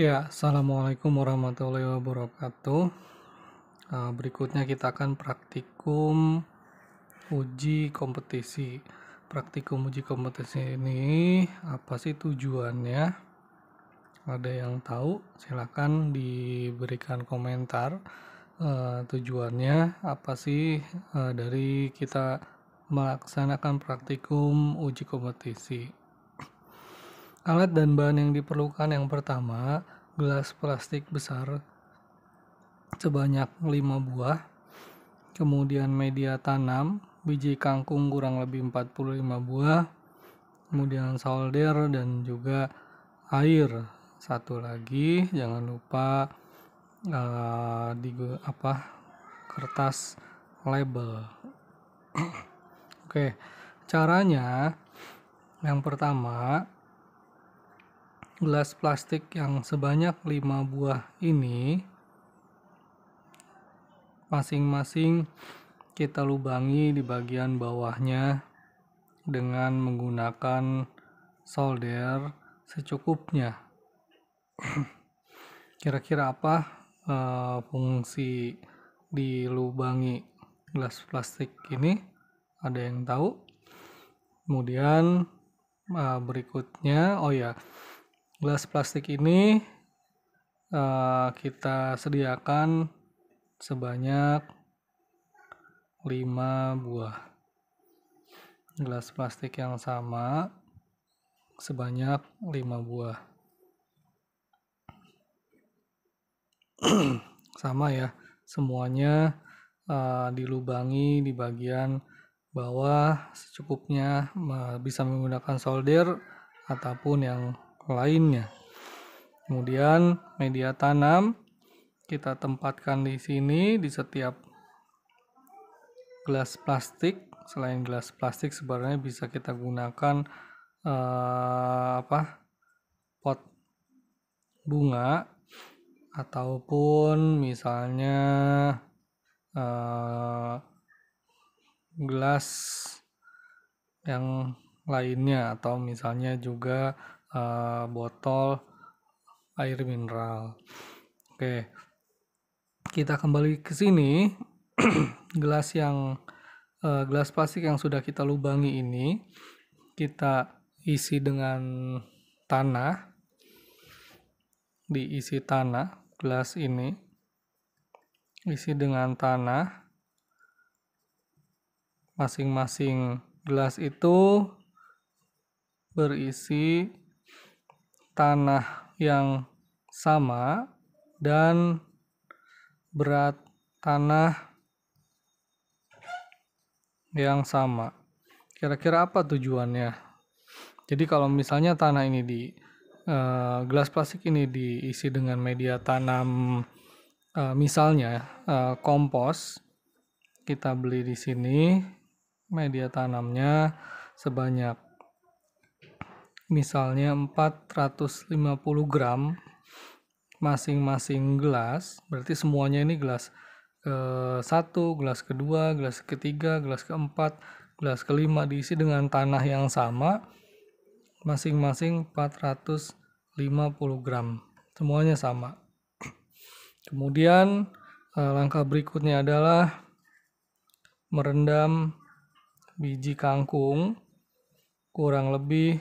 Ya, Assalamualaikum warahmatullahi wabarakatuh. Berikutnya kita akan praktikum uji kompetisi. Praktikum uji kompetisi ini apa sih tujuannya? Ada yang tahu? Silakan diberikan komentar. Tujuannya apa sih dari kita melaksanakan praktikum uji kompetisi? Alat dan bahan yang diperlukan yang pertama, gelas plastik besar sebanyak 5 buah, kemudian media tanam, biji kangkung kurang lebih 45 buah, kemudian solder dan juga air. Satu lagi, jangan lupa kertas label. Oke, caranya yang pertama, gelas plastik yang sebanyak 5 buah ini masing-masing kita lubangi di bagian bawahnya dengan menggunakan solder secukupnya. Kira-kira apa fungsi dilubangi gelas plastik ini? Ada yang tahu? Kemudian berikutnya, gelas plastik ini kita sediakan sebanyak 5 buah gelas plastik yang sama sebanyak 5 buah. Sama ya, semuanya dilubangi di bagian bawah secukupnya, bisa menggunakan solder ataupun yang lainnya. Kemudian media tanam kita tempatkan di sini di setiap gelas plastik. Selain gelas plastik sebenarnya bisa kita gunakan pot bunga ataupun misalnya gelas yang lainnya, atau misalnya juga botol air mineral. Oke, kita kembali ke sini. Gelas plastik yang sudah kita lubangi ini kita isi dengan tanah. Diisi tanah, gelas ini isi dengan tanah. Masing-masing gelas itu berisi tanah yang sama dan berat tanah yang sama. Kira-kira apa tujuannya? Jadi kalau misalnya tanah ini gelas plastik ini diisi dengan media tanam, misalnya kompos, kita beli di sini media tanamnya sebanyak misalnya 450 gram masing-masing gelas, berarti semuanya ini gelas ke-1, gelas kedua, gelas ketiga, gelas keempat, gelas kelima diisi dengan tanah yang sama, masing-masing 450 gram, semuanya sama. Kemudian langkah berikutnya adalah merendam biji kangkung kurang lebih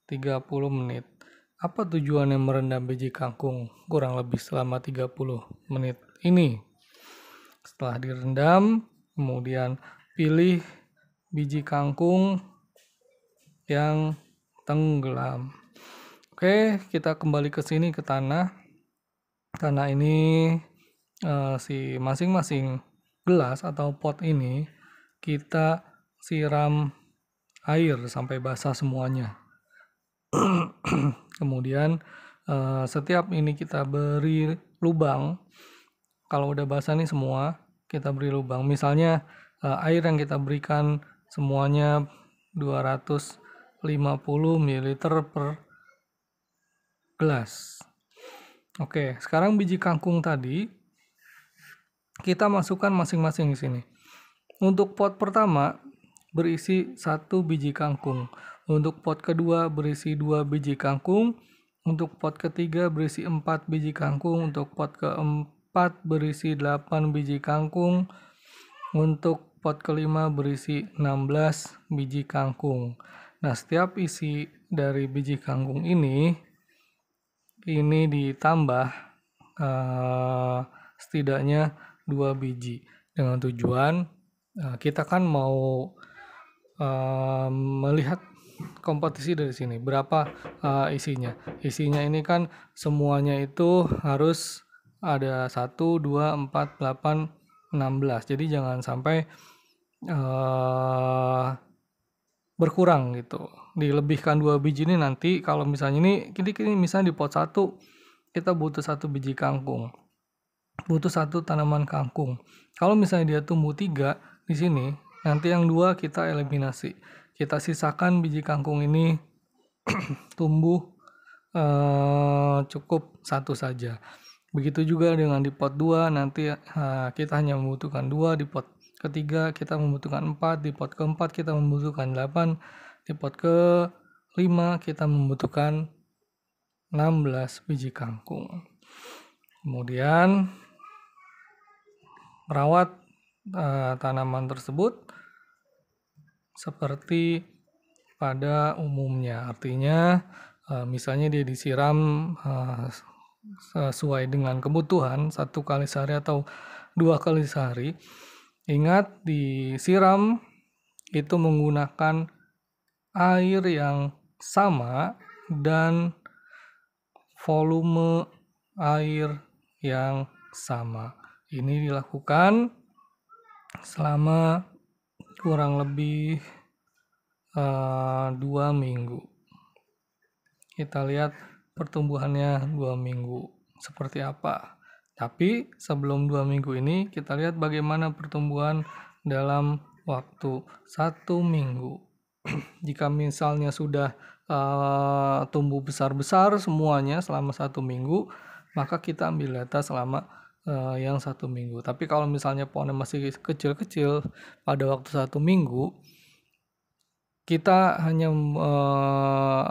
30 menit. Apa tujuannya merendam biji kangkung kurang lebih selama 30 menit ini? Setelah direndam, kemudian pilih biji kangkung yang tenggelam. Oke, kita kembali ke sini ke tanah. Tanah ini si masing-masing gelas atau pot ini kita siram air sampai basah semuanya. Kemudian setiap ini kita beri lubang. Kalau udah basah nih semua, kita beri lubang. Misalnya air yang kita berikan semuanya 250 ml per gelas. Oke, sekarang biji kangkung tadi kita masukkan masing-masing di sini. Untuk pot pertama berisi 1 biji kangkung. Untuk pot kedua berisi 2 biji kangkung. Untuk pot ketiga berisi 4 biji kangkung, untuk pot keempat berisi 8 biji kangkung, untuk pot kelima berisi 16 biji kangkung. Nah, setiap isi dari biji kangkung ini ditambah setidaknya 2 biji dengan tujuan kita kan mau melihat kompetisi dari sini berapa isinya. Isinya ini kan semuanya itu harus ada 1, 2, 4, 8, 16. Jadi jangan sampai berkurang gitu. Dilebihkan 2 biji ini nanti kalau misalnya ini misalnya di pot 1 kita butuh 1 biji kangkung. Butuh 1 tanaman kangkung. Kalau misalnya dia tumbuh 3 di sini, nanti yang 2 kita eliminasi. Kita sisakan biji kangkung ini tumbuh cukup 1 saja. Begitu juga dengan di pot 2 nanti kita hanya membutuhkan 2, di pot ketiga kita membutuhkan 4, di pot keempat kita membutuhkan 8, di pot kelima kita membutuhkan 16 biji kangkung. Kemudian merawat tanaman tersebut seperti pada umumnya. Artinya misalnya dia disiram sesuai dengan kebutuhan 1 kali sehari atau 2 kali sehari. Ingat, disiram itu menggunakan air yang sama dan volume air yang sama. Ini dilakukan selama kurang lebih 2 minggu. Kita lihat pertumbuhannya 2 minggu seperti apa. Tapi sebelum 2 minggu ini kita lihat bagaimana pertumbuhan dalam waktu 1 minggu. Jika misalnya sudah tumbuh besar-besar semuanya selama 1 minggu, maka kita ambil data selama yang 1 minggu. Tapi kalau misalnya pohonnya masih kecil-kecil pada waktu 1 minggu, kita hanya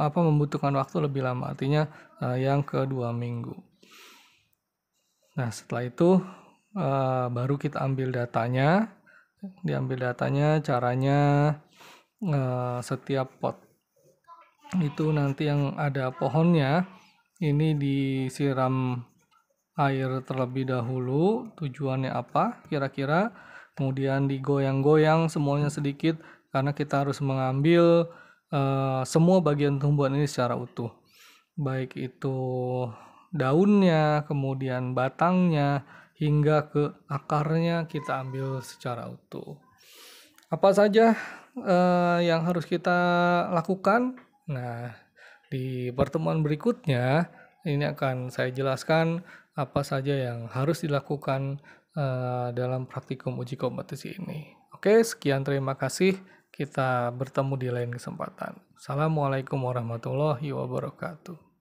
membutuhkan waktu lebih lama, artinya yang ke-2 minggu. Nah, setelah itu baru kita ambil datanya. Diambil datanya, caranya setiap pot itu nanti yang ada pohonnya ini disiram air terlebih dahulu. Tujuannya apa kira-kira? Kemudian digoyang-goyang semuanya sedikit karena kita harus mengambil semua bagian tumbuhan ini secara utuh. Baik itu daunnya, kemudian batangnya, hingga ke akarnya kita ambil secara utuh. Apa saja yang harus kita lakukan? Nah, di pertemuan berikutnya ini akan saya jelaskan apa saja yang harus dilakukan dalam praktikum uji kompetisi ini. Oke, sekian, terima kasih. Kita bertemu di lain kesempatan. Assalamualaikum warahmatullahi wabarakatuh.